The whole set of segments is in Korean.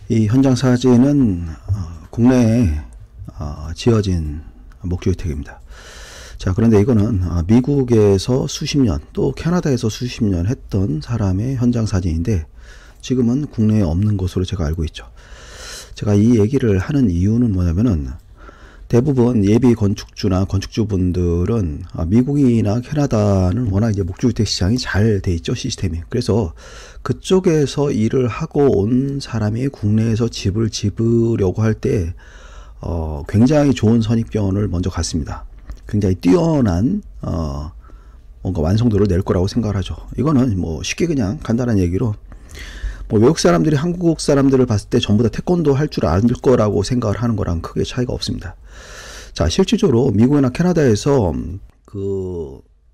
이 현장 사진은 국내에 지어진 목주택입니다. 자, 그런데 이거는 미국에서 수십 년, 또 캐나다에서 수십 년 했던 사람의 현장 사진인데 지금은 국내에 없는 것으로 제가 알고 있죠. 제가 이 얘기를 하는 이유는 뭐냐면은 대부분 예비 건축주나 건축주분들은 미국이나 캐나다는 워낙 이제 목주택 시장이 잘 돼 있죠, 시스템이. 그래서 그쪽에서 일을 하고 온 사람이 국내에서 집을 지으려고 할 때 굉장히 좋은 선입견을 먼저 갖습니다. 굉장히 뛰어난 뭔가 완성도를 낼 거라고 생각을 하죠. 이거는 뭐 쉽게 그냥 간단한 얘기로 뭐 외국 사람들이 한국 사람들을 봤을 때 전부 다 태권도 할 줄 알 거라고 생각을 하는 거랑 크게 차이가 없습니다. 자, 실질적으로 미국이나 캐나다에서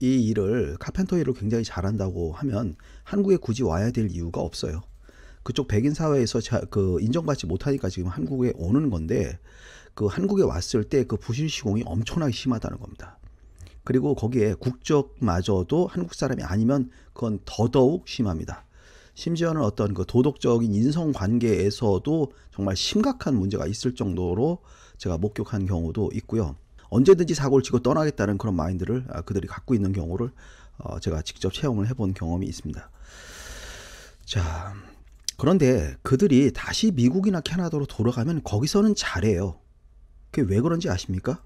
이 일을 카펜터 일을 굉장히 잘한다고 하면 한국에 굳이 와야 될 이유가 없어요. 그쪽 백인 사회에서 인정받지 못하니까 지금 한국에 오는 건데 한국에 왔을 때 부실 시공이 엄청나게 심하다는 겁니다. 그리고 거기에 국적마저도 한국 사람이 아니면 그건 더더욱 심합니다. 심지어는 어떤 도덕적인 인성관계에서도 정말 심각한 문제가 있을 정도로 제가 목격한 경우도 있고요. 언제든지 사고를 치고 떠나겠다는 그런 마인드를 그들이 갖고 있는 경우를 제가 직접 체험을 해본 경험이 있습니다. 자, 그런데 그들이 다시 미국이나 캐나다로 돌아가면 거기서는 잘해요. 그게 왜 그런지 아십니까?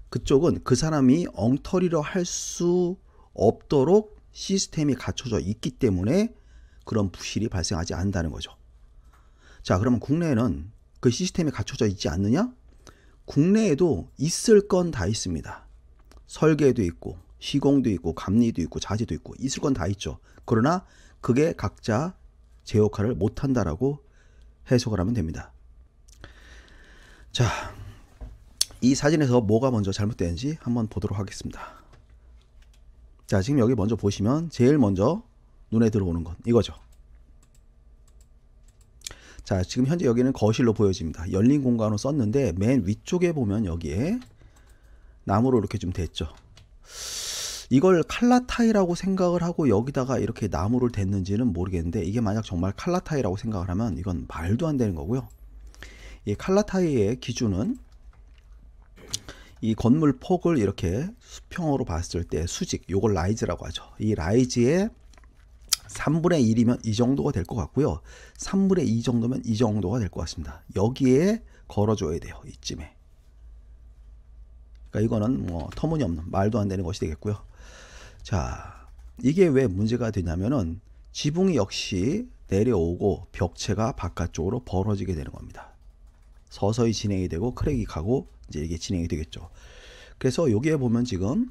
그쪽은 그 사람이 엉터리로 할 수 없도록 시스템이 갖춰져 있기 때문에 그런 부실이 발생하지 않는다는 거죠. 자, 그러면 국내에는 그 시스템이 갖춰져 있지 않느냐? 국내에도 있을 건 다 있습니다. 설계도 있고 시공도 있고 감리도 있고 자재도 있고 있을 건 다 있죠. 그러나 그게 각자 제 역할을 못한다라고 해석을 하면 됩니다. 자, 이 사진에서 뭐가 먼저 잘못되는지 한번 보도록 하겠습니다. 자, 지금 여기 먼저 보시면 제일 먼저 눈에 들어오는 건 이거죠. 자, 지금 현재 여기는 거실로 보여집니다. 열린 공간으로 썼는데 맨 위쪽에 보면 여기에 나무로 이렇게 좀 됐죠. 이걸 칼라타이라고 생각을 하고 여기다가 이렇게 나무를 댔는지는 모르겠는데 이게 만약 정말 칼라타이라고 생각을 하면 이건 말도 안 되는 거고요. 이 칼라타이의 기준은 이 건물 폭을 이렇게 수평으로 봤을 때 수직, 요걸 라이즈라고 하죠. 이 라이즈의 3분의 1이면 이 정도가 될 것 같고요. 3분의 2 정도면 이 정도가 될 것 같습니다. 여기에 걸어줘야 돼요. 이쯤에. 그러니까 이거는 뭐 터무니없는 말도 안 되는 것이 되겠고요. 자, 이게 왜 문제가 되냐면은 지붕이 역시 내려오고 벽체가 바깥쪽으로 벌어지게 되는 겁니다. 서서히 진행이 되고 크랙이 가고 이제 이게 진행이 되겠죠. 그래서 여기에 보면 지금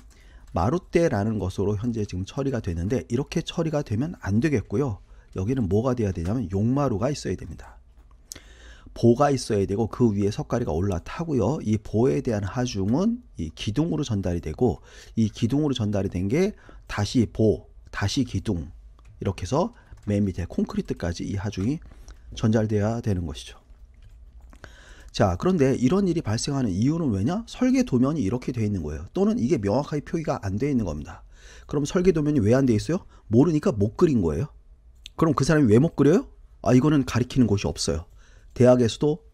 마룻대라는 것으로 현재 지금 처리가 되는데 이렇게 처리가 되면 안 되겠고요. 여기는 뭐가 돼야 되냐면 용마루가 있어야 됩니다. 보가 있어야 되고 그 위에 석가리가 올라타고요. 이 보에 대한 하중은 이 기둥으로 전달이 되고 이 기둥으로 전달이 된 게 다시 보, 다시 기둥 이렇게 해서 맨 밑에 콘크리트까지 이 하중이 전달돼야 되는 것이죠. 자, 그런데 이런 일이 발생하는 이유는 왜냐? 설계 도면이 이렇게 되어 있는 거예요. 또는 이게 명확하게 표기가 안 되어 있는 겁니다. 그럼 설계 도면이 왜 안 되어 있어요? 모르니까 못 그린 거예요. 그럼 그 사람이 왜 못 그려요? 이거는 가리키는 곳이 없어요. 대학에서도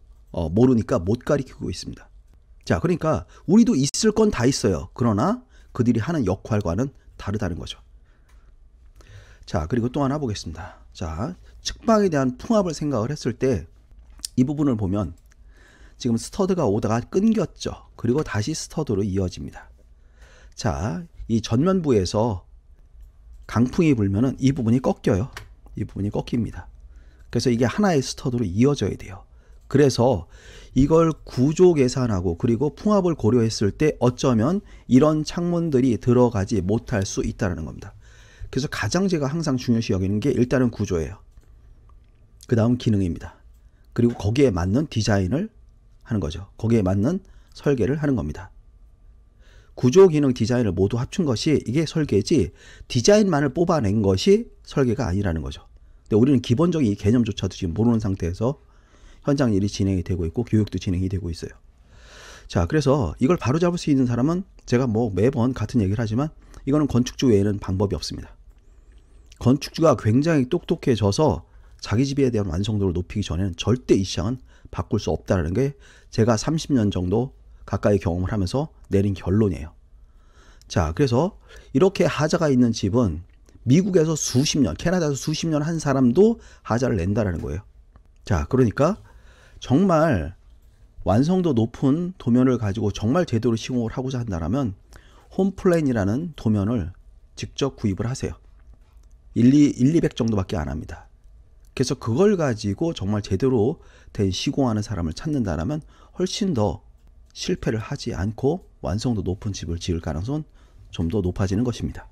모르니까 못 가리키고 있습니다. 자, 그러니까 우리도 있을 건 다 있어요. 그러나 그들이 하는 역할과는 다르다는 거죠. 자, 그리고 또 하나 보겠습니다. 자, 측방에 대한 풍압을 생각을 했을 때 이 부분을 보면 지금 스터드가 오다가 끊겼죠. 그리고 다시 스터드로 이어집니다. 자, 이 전면부에서 강풍이 불면은 이 부분이 꺾여요. 이 부분이 꺾입니다. 그래서 이게 하나의 스터드로 이어져야 돼요. 그래서 이걸 구조 계산하고 그리고 풍압을 고려했을 때 어쩌면 이런 창문들이 들어가지 못할 수 있다는 겁니다. 그래서 가장 제가 항상 중요시 여기는 게 일단은 구조예요. 그 다음 기능입니다. 그리고 거기에 맞는 디자인을 하는 거죠. 거기에 맞는 설계를 하는 겁니다. 구조, 기능, 디자인을 모두 합친 것이 이게 설계지 디자인만을 뽑아낸 것이 설계가 아니라는 거죠. 근데 우리는 기본적인 이 개념조차도 지금 모르는 상태에서 현장 일이 진행이 되고 있고 교육도 진행이 되고 있어요. 자, 그래서 이걸 바로잡을 수 있는 사람은 제가 뭐 매번 같은 얘기를 하지만 이거는 건축주 외에는 방법이 없습니다. 건축주가 굉장히 똑똑해져서 자기 집에 대한 완성도를 높이기 전에는 절대 이 시장은 바꿀 수 없다는 게 제가 30년 정도 가까이 경험을 하면서 내린 결론이에요. 자, 그래서 이렇게 하자가 있는 집은 미국에서 수십 년, 캐나다에서 수십 년 한 사람도 하자를 낸다라는 거예요. 자, 그러니까 정말 완성도 높은 도면을 가지고 정말 제대로 시공을 하고자 한다면 홈플랜이라는 도면을 직접 구입을 하세요. 200 정도밖에 안 합니다. 그래서 그걸 가지고 정말 제대로 된 시공하는 사람을 찾는다면 훨씬 더 실패를 하지 않고 완성도 높은 집을 지을 가능성은 좀 더 높아지는 것입니다.